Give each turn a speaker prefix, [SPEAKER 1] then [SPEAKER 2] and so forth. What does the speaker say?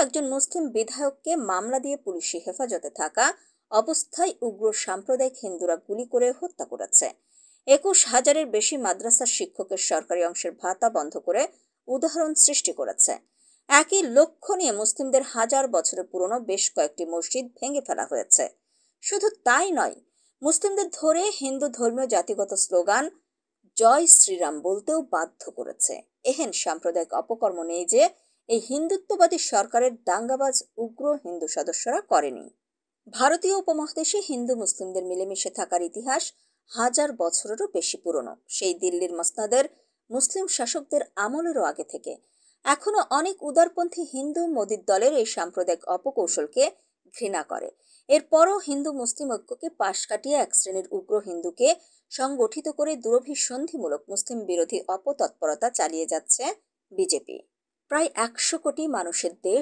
[SPEAKER 1] একজন মুসলিম বিধায়ককে মামলা দিয়ে পুলিশি হেফাজতে থাকা অবস্থায় উগ্র সাম্প্রদায়িক হিন্দুরা গুলি করে হত্যা করেছে। 21,000-এর বেশি মাদ্রাসার শিক্ষকের সরকারি অংশের ভাতা বন্ধ করে উদাহরণ সৃষ্টি করেছে। একই লক্ষ্য নিয়ে মুসলিমদের হাজার বছরের পুরনো বেশ কয়েকটি মসজিদ ভেঙে ফেলা হয়েছে। শুধু তাই নয়, মুসলিমদের ধরে হিন্দু ধর্মীয় জাতিগত স্লোগান জয় শ্রীরাম বলতেও বাধ্য করেছে। এহেন সাম্প্রদায়িক অপকর্ম নেই যে এই হিন্দুত্ববাদী সরকারের দাঙ্গাবাজ উগ্র হিন্দু সদস্যরা করেনি। ভারতীয় উপমহাদেশে হিন্দু মুসলিমদের মিলেমিশে থাকার ইতিহাস হাজার বছরেরও বেশি পুরনো। সেই দিল্লির মসনদের মুসলিম শাসকদের আমলেরও আগে থেকে এখনো অনেক উদারপন্থী হিন্দু মোদির দলের এই সাম্প্রদায়িক অপকৌশলকে ঘৃণা করে। এরপরও হিন্দু মুসলিম ঐক্যকে পাশ কাটিয়ে এক শ্রেণীর উগ্র হিন্দুকে সংগঠিত করে দুরভিসন্ধিমূলক মুসলিম বিরোধী অপতৎপরতা চালিয়ে যাচ্ছে বিজেপি। প্রায় 100 কোটি মানুষের দেশ